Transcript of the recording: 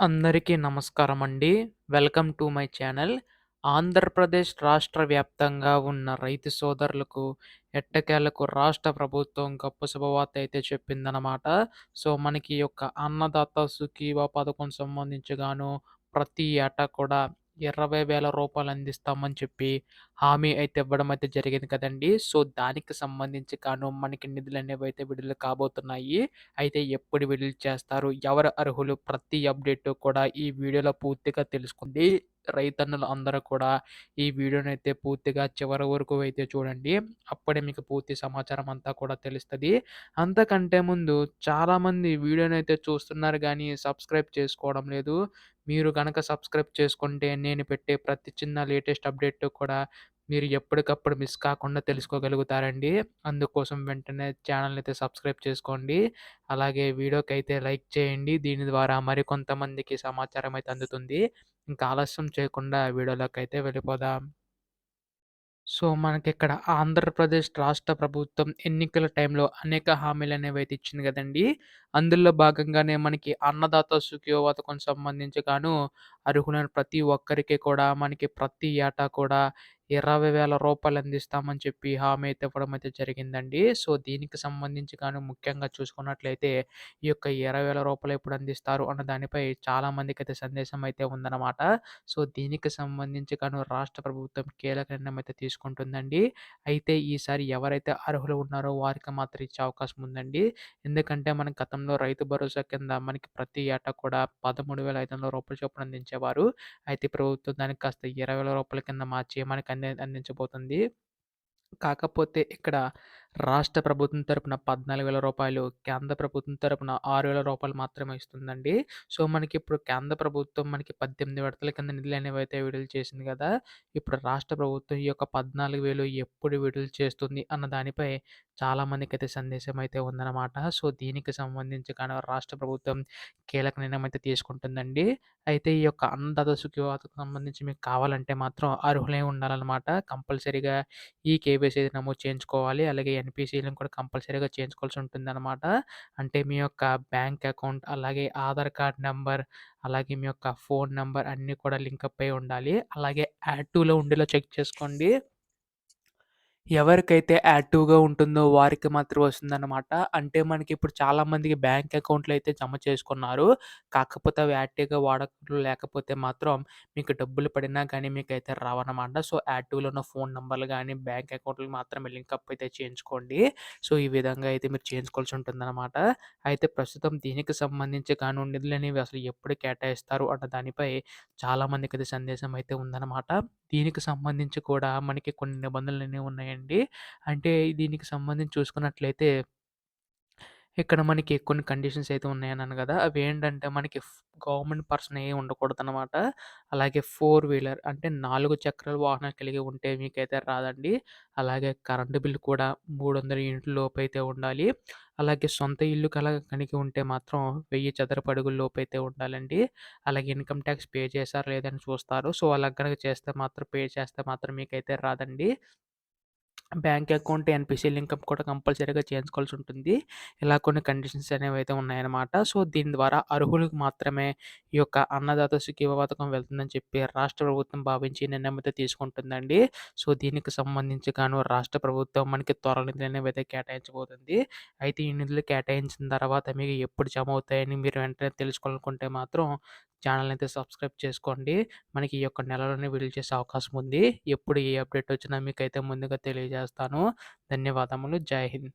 అందరికీ నమస్కారమండి. Welcome to my channel. Andhra Pradesh రాష్ట్ర వ్యాప్తంగా ఉన్న రైతు సోదరులకు ఎట్టకేలకు రాష్ట్ర ప్రభుత్వం గొప్ప శుభవార్త అయితే చెప్పిందనమాట. సో, మనకి ఈ యొక్క అన్నదాత సుఖీభవ పథకం సంబంధించి గాను ప్రతి ఏటా కూడా రూ. 20,000 అందిస్తామని చెప్పి హామీ అయితే ఇవ్వడం అయితే జరిగింది కదండీ! సో, దానికి సంబంధించి గాను మనకి నిధులనేవైతే విడుదల కాబోతున్నాయి. అయితే ఎప్పుడు విడుదల చేస్తారు? ఎవరు అర్హులు? ప్రతి అప్డేటు కూడా ఈ వీడియోలో పూర్తిగా తెలుసుకోండి. రైతన్నలు అందరూ కూడా ఈ వీడియోనైతే పూర్తిగా చివరి వరకు అయితే చూడండి. అప్పుడే మీకు పూర్తి సమాచారం అంతా కూడా తెలుస్తది. అంతకంటే ముందు చాలామంది వీడియోనైతే చూస్తున్నారు గానీ సబ్స్క్రైబ్ చేసుకోవడం లేదు. మీరు గనక సబ్స్క్రైబ్ చేసుకుంటే నేను పెట్టే ప్రతి చిన్న లేటెస్ట్ అప్డేట్ కూడా మీరు ఎప్పటికప్పుడు మిస్ కాకుండా తెలుసుకోగలుగుతారండి. అందుకోసం వెంటనే ఛానెల్‌నైతే సబ్స్క్రైబ్ చేసుకోండి. అలాగే వీడియోకైతే లైక్ చేయండి. దీని ద్వారా మరికొంతమందికి సమాచారం అయితే అందుతుంది. ఇంకా ఆలస్యం చేయకుండా వీడియోలోకైతే వెళ్ళిపోదాం. సో, మనకిక్కడ ఆంధ్రప్రదేశ్ రాష్ట్ర ప్రభుత్వం ఎన్నికల టైంలో అనేక హామీలనేవైతే ఇచ్చింది గదండీ! అందులో భాగంగానే మనకి అన్నదాత సుఖీభవ పథకం సంబంధించి గాను అర్హులైన ప్రతి ఒక్కరికి కూడా మనకి ప్రతి ఏటా కూడా రూ. 20,000 అందిస్తామని చెప్పి హామీ అయితే ఇవ్వడం అయితే జరిగిందండి. సో, దీనికి సంబంధించి గాను ముఖ్యంగా చూసుకున్నట్లయితే ఈ యొక్క రూ. 20,000 ఎప్పుడు అందిస్తారు అన్న దానిపై చాలా మందికైతే సందేశం అయితే ఉందన్నమాట. సో, దీనికి సంబంధించి గాను రాష్ట్ర ప్రభుత్వం కీలక నిర్ణయం అయితే తీసుకుంటుందండి. అయితే ఈసారి ఎవరైతే అర్హులు ఉన్నారో వారికి మాత్రం ఇచ్చే అవకాశం ఉందండి. ఎందుకంటే మన గతంలో రైతు భరోసా కింద మనకి ప్రతి ఏటా కూడా రూ. 13,500 చొప్పున అందించేవారు. అయితే ప్రభుత్వం దానికి కాస్త రూ. 20,000 కింద మార్చి మనకి అందించబోతుంది. కాకపోతే ఇక్కడ రాష్ట్ర ప్రభుత్వం తరపున రూ. 14,000, కేంద్ర ప్రభుత్వం తరపున రూ. 6,000 మాత్రమే ఇస్తుందండి. సో, మనకిప్పుడు కేంద్ర ప్రభుత్వం మనకి 18 విడతల కింద నిధులనేవైతే విడుదల చేసింది గదా! ఇప్పుడు రాష్ట్ర ప్రభుత్వం ఈ యొక్క 14,000 ఎప్పుడు విడుదల చేస్తుంది అన్న దానిపై చాలా మందికైతే సందేశం అయితే ఉందన్నమాట. సో, దీనికి సంబంధించి గాను రాష్ట్ర ప్రభుత్వం కీలక నిర్ణయం అయితే తీసుకుంటుందండి. అయితే ఈ యొక్క అన్నదాత సుఖీభవకి సంబంధించి మీకు కావాలంటే మాత్రం అర్హులై ఉండాలన్నమాట. కంపల్సరీగా ఈ కేవైసీ అయితే నమోదు చేయించుకోవాలి. అలాగే ఎన్‌పీసీలను కూడా కంపల్సరీగా చేయించుకోవాల్సి ఉంటుందన్నమాట. అంటే మీ యొక్క బ్యాంక్ అకౌంట్, అలాగే ఆధార్ కార్డ్ నంబర్, అలాగే మీ యొక్క ఫోన్ నంబర్ అన్నీ కూడా లింకప్ అయి ఉండాలి. అలాగే యాక్టివ్‌లో ఉండేలా చెక్ చేసుకోండి. ఎవరికైతే యాక్టివ్‌గా ఉంటుందో వారికి మాత్రం వస్తుందన్నమాట. అంటే మనకిప్పుడు చాలామందికి బ్యాంక్ అకౌంట్‌లయితే జమ చేసుకున్నారు. కాకపోతే అవి యాక్టివ్‌గా వాడకంలో లేకపోతే మాత్రం మీకు డబ్బులు పడినా గానీ మీకైతే రావన్నమాట. సో, యాక్టివ్‌లో ఉన్న ఫోన్ నంబర్‌లు గానీ, బ్యాంక్ అకౌంట్‌లకి మాత్రమే లింకప్ అయితే చేయించుకోండి. సో, ఈ విధంగా అయితే మీరు చేయించుకోవాల్సి ఉంటుందన్నమాట. అయితే ప్రస్తుతం దీనికి సంబంధించి గాను నిధులనేవి అసలు ఎప్పుడు కేటాయిస్తారు అన్న దానిపై చాలా మందికైతే సందేశం అయితే ఉందన్నమాట. దీనికి సంబంధించి కూడా మనకి కొన్ని నిబంధనలనేవి ఉన్నాయండి. అంటే దీనికి సంబంధించి చూసుకున్నట్లయితే ఇక్కడ మనకి కొన్ని కండిషన్స్ అయితే ఉన్నాయన్నాను గదా! అవేంటంటే మనకి గవర్నమెంట్ పర్సన్ ఉండకూడదనమాట. అలాగే ఫోర్ వీలర్ అంటే 4 చక్రాల వాహనం కలిగి ఉంటే మీకైతే రాదండి. అలాగే కరెంటు బిల్ కూడా 300 యూనిట్ల లోపైతే ఉండాలి. అలాగే సొంత ఇల్లు కలిగి ఉంటే మాత్రం 1000 చదరపు అడుగుల లోపైతే ఉండాలండి. అలాగే ఇన్‌కమ్ టాక్స్ పే చేశారా లేదని చూస్తారు. సో, అలా గనక చేస్తే మాత్రం పే చేస్తే మాత్రం మీకైతే రాదండి. బ్యాంక్ అకౌంట్, ఎన్‌పీసీ లింకప్ కూడా కంపల్సరీగా చేయించుకోవాల్సి ఉంటుంది. ఇలా కొన్ని కండిషన్స్ అనేవైతే ఉన్నాయన్నమాట. సో, దీని ద్వారా అర్హులకు మాత్రమే ఈ యొక్క అన్నదాత సుఖీభవ పథకం వెళ్తుందని చెప్పి రాష్ట్ర ప్రభుత్వం భావించి నిర్ణయం అయితే తీసుకుంటుందండి. సో, దీనికి సంబంధించి గాను రాష్ట్ర ప్రభుత్వం మనకి త్వరలో నిధులనేవైతే కేటాయించబోతుంది. అయితే ఈ నిధులు కేటాయించిన తర్వాత మీకు ఎప్పుడు జమ అవుతాయని మీరు వెంటనే తెలుసుకోవాలనుకుంటే మాత్రం ఛానెల్‌ని అయితే సబ్స్క్రైబ్ చేసుకోండి. మనకి ఈ యొక్క నెలలోనే విడుదల చేసే అవకాశం ఉంది. ఎప్పుడు ఏ అప్డేట్ వచ్చినా మీకైతే ముందుగా తెలియజేస్తాను. ధన్యవాదములు. జై హింద్.